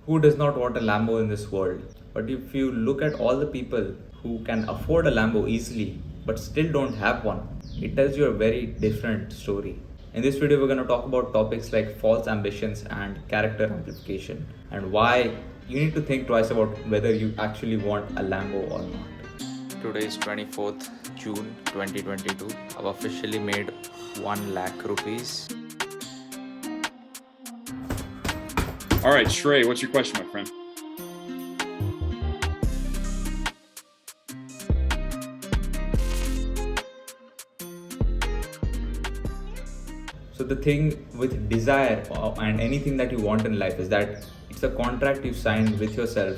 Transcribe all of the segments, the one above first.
Who does not want a Lambo in this world? But if you look at all the people who can afford a Lambo easily but still don't have one, it tells you a very different story. In this video, we're going to talk about topics like false ambitions and character amplification, and why you need to think twice about whether you actually want a Lambo or not. Today is 24th June 2022. I've officially made 1 lakh rupees. All right, Shrey, what's your question, my friend? So the thing with desire and anything that you want in life is that it's a contract you sign with yourself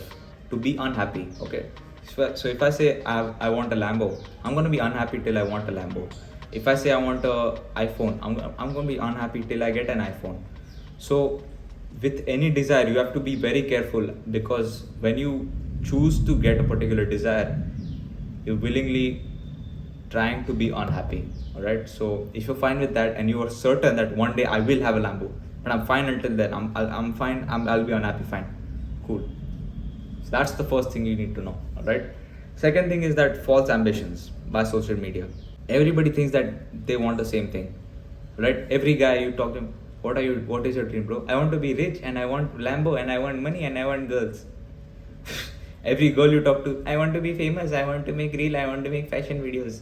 to be unhappy. Okay. So if I say I want a Lambo, I'm gonna be unhappy till I want a Lambo. If I say I want a iPhone, I'm gonna be unhappy till I get an iPhone. So with any desire, you have to be very careful, because when you choose to get a particular desire, you're willingly trying to be unhappy. All right. So if you're fine with that and you are certain that one day I will have a Lambo, but I'm fine until then, I'm fine. I'll be unhappy. Fine, cool. So that's the first thing you need to know. All right. Second thing is that false ambitions by social media. Everybody thinks that they want the same thing, right? Every guy you talk to him, what is your dream, bro? I want to be rich and I want Lambo and I want money and I want girls. Every girl you talk to, I want to be famous, I want to make reel, I want to make fashion videos.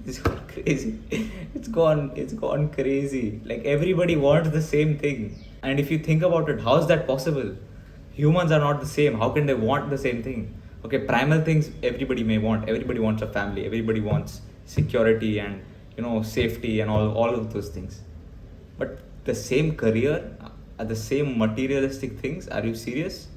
It's gone crazy. It's gone crazy. Like, everybody wants the same thing. And if you think about it, how is that possible? Humans are not the same. How can they want the same thing? Okay, primal things everybody may want. Everybody wants a family. Everybody wants security and safety and all of those things. But the same career, the same materialistic things. Are you serious?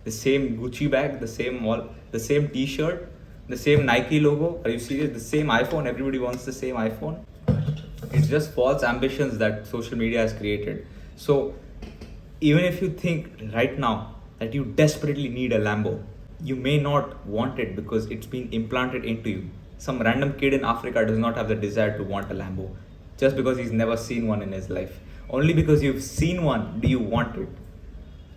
The same Gucci bag, the same T-shirt, the same Nike logo. Are you serious? The same iPhone. Everybody wants the same iPhone. It's just false ambitions that social media has created. So even if you think right now that you desperately need a Lambo, you may not want it because it's been implanted into you. Some random kid in Africa does not have the desire to want a Lambo just because he's never seen one in his life. Only because you've seen one do you want it.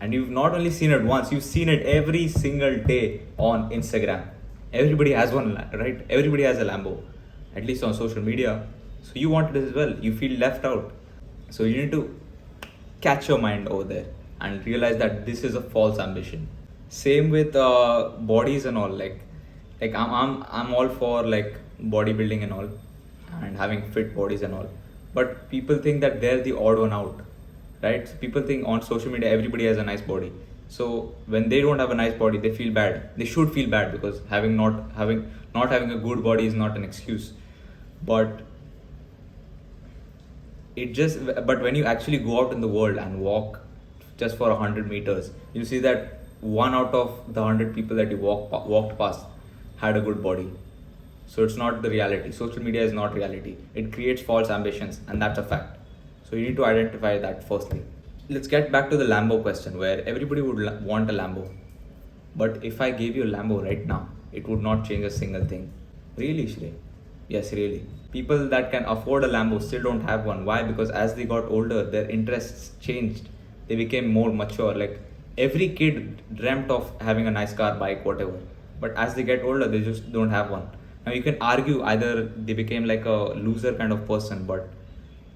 And you've not only seen it once, you've seen it every single day on Instagram. Everybody has one, right? Everybody has a Lambo, at least on social media. So you want it as well. You feel left out. So you need to catch your mind over there and realize that this is a false ambition. Same with bodies and all. Like I'm all for like bodybuilding and all, and having fit bodies and all. But people think that they're the odd one out, right? So people think on social media everybody has a nice body. So when they don't have a nice body, they feel bad. They should feel bad, because not having a good body is not an excuse. But but when you actually go out in the world and walk just for 100 meters, you see that 1 out of the 100 people that you walked past had a good body. So it's not the reality. Social media is not reality. It creates false ambitions, and that's a fact. So you need to identify that firstly. Let's get back to the Lambo question, where everybody would want a Lambo. But if I gave you a Lambo right now, it would not change a single thing. Really, Shrey? Yes, really. People that can afford a Lambo still don't have one. Why? Because as they got older, their interests changed. They became more mature. Like, every kid dreamt of having a nice car, bike, whatever. But as they get older, they just don't have one. Now you can argue either they became like a loser kind of person, but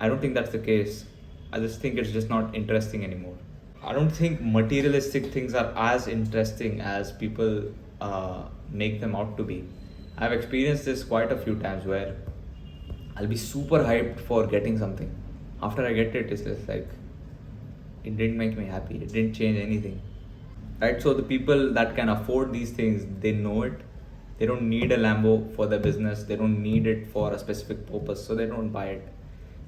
I don't think that's the case. I just think it's just not interesting anymore. I don't think materialistic things are as interesting as people make them out to be. I've experienced this quite a few times where I'll be super hyped for getting something. After I get it, it's just like, it didn't make me happy. It didn't change anything. Right? So the people that can afford these things, they know it. They don't need a Lambo for their business. They don't need it for a specific purpose, so they don't buy it.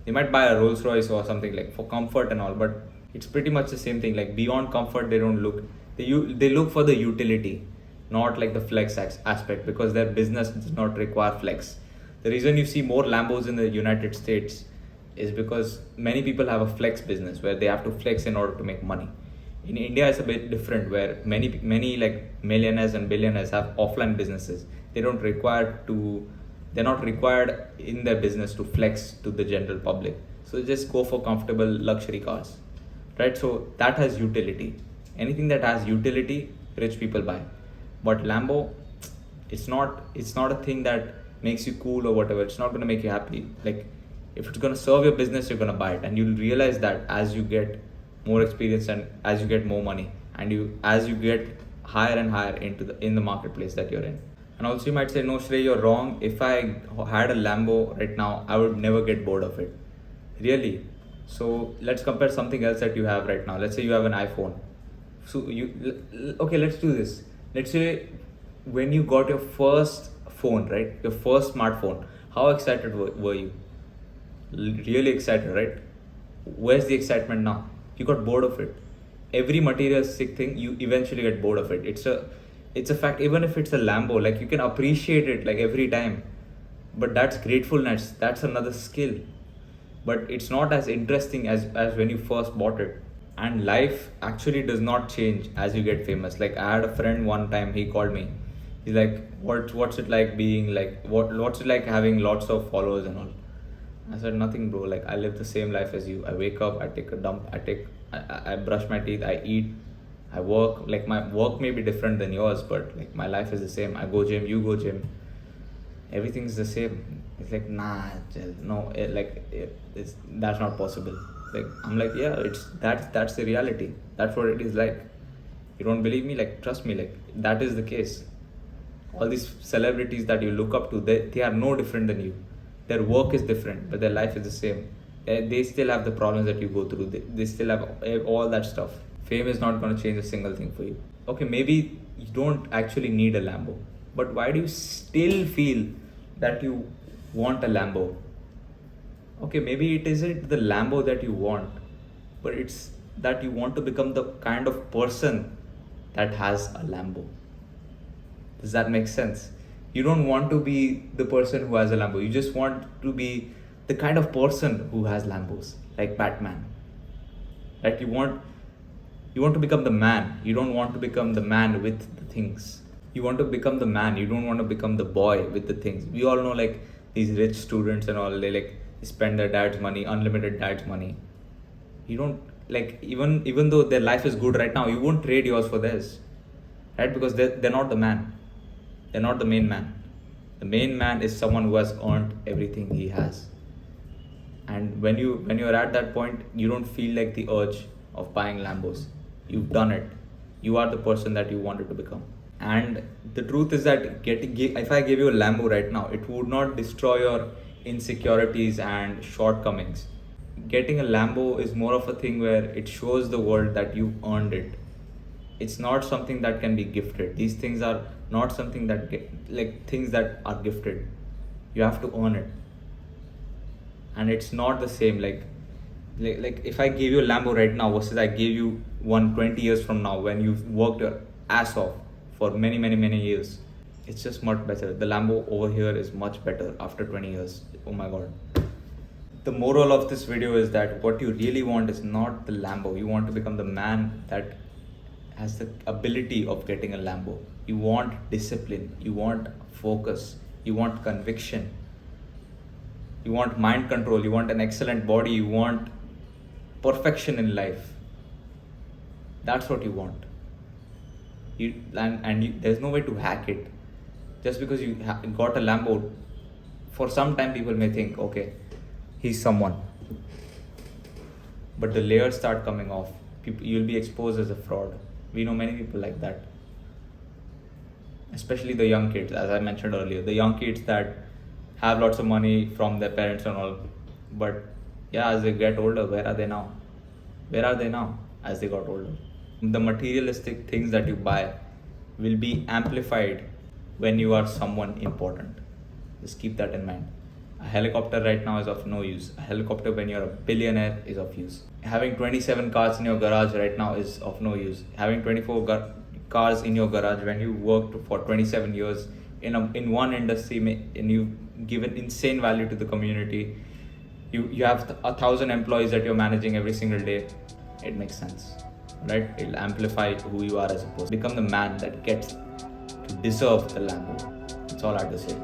They might buy a Rolls Royce or something like for comfort and all, but it's pretty much the same thing. Like, beyond comfort, they don't look. They look for the utility, not like the flex aspect, because their business does not require flex. The reason you see more Lambos in the United States is because many people have a flex business where they have to flex in order to make money. In India, it's a bit different, where many like millionaires and billionaires have offline businesses. They're not required in their business to flex to the general public. So they just go for comfortable luxury cars, right? So that has utility. Anything that has utility, rich people buy. But Lambo, it's not a thing that makes you cool or whatever. It's not going to make you happy. Like, if it's going to serve your business, you're going to buy it, and you'll realize that as you get more experience and as you get more money, and you as you get higher and higher in the marketplace that you're in. And also you might say, no Shrey, you're wrong. If I had a Lambo right now, I would never get bored of it. Really? So let's compare something else that you have right now. Let's say you have an iPhone. So okay, let's do this. Let's say when you got your first phone, right? Your first smartphone, how excited were you? Really excited, right? Where's the excitement now? You got bored of it. Every materialistic thing, you eventually get bored of it. It's a fact. Even if it's a Lambo, like, you can appreciate it like every time, but that's gratefulness. That's another skill, but it's not as interesting as when you first bought it. And life actually does not change as you get famous. Like, I had a friend one time, he called me. He's like, what's it like being like, what's it like having lots of followers and all? I said, nothing, bro. Like, I live the same life as you. I wake up, I take a dump, I brush my teeth, I eat, I work. Like, my work may be different than yours, but like, my life is the same. I go gym, you go gym, everything's the same. It's like, nah, no, that's not possible. Like, I'm like, yeah, that's the reality. That's what it is like. You don't believe me? Like, trust me, like, that is the case. All these celebrities that you look up to, they are no different than you. Their work is different, but their life is the same. They still have the problems that you go through. They still have all that stuff. Fame is not going to change a single thing for you. Okay, maybe you don't actually need a Lambo, but why do you still feel that you want a Lambo? Okay, maybe it isn't the Lambo that you want, but it's that you want to become the kind of person that has a Lambo. Does that make sense? You don't want to be the person who has a Lambo. You just want to be the kind of person who has Lambos, like Batman. Right? You want to become the man. You don't want to become the man with the things. You want to become the man. You don't want to become the boy with the things. We all know, like, these rich students and all, they like spend their dad's money, unlimited dad's money. You don't, like, even though their life is good right now, you won't trade yours for theirs. Right? Because they're not the man. They're not the main man. The main man is someone who has earned everything he has. And when you're at that point, you don't feel like the urge of buying Lambos. You've done it. You are the person that you wanted to become. And the truth is that if I gave you a Lambo right now, it would not destroy your insecurities and shortcomings. Getting a Lambo is more of a thing where it shows the world that you earned it. It's not something that can be gifted. These things are not something that things that are gifted. You have to earn it. And it's not the same. Like if I gave you a Lambo right now versus I gave you one 20 years from now, when you've worked your ass off for many, many, many years, it's just much better. The Lambo over here is much better after 20 years. Oh my god. The moral of this video is that what you really want is not the Lambo. You want to become the man that has the ability of getting a Lambo. You want discipline, you want focus, you want conviction, you want mind control, you want an excellent body, you want perfection in life. That's what you want. There's no way to hack it. Just because you got a Lambo, for some time people may think, okay, he's someone. But the layers start coming off. You'll be exposed as a fraud. We know many people like that. Especially the young kids, as I mentioned earlier. The young kids that have lots of money from their parents and all. But yeah, as they get older, where are they now? Where are they now as they got older? The materialistic things that you buy will be amplified when you are someone important. Just keep that in mind. A helicopter right now is of no use. A helicopter when you're a billionaire is of use. Having 27 cars in your garage right now is of no use. Having 24 cars in your garage when you worked for 27 years in one industry and you give an insane value to the community. You have 1,000 employees that you're managing every single day. It makes sense, right? It'll amplify who you are as a person. Become the man that gets to deserve the Lambo. That's all I have to say.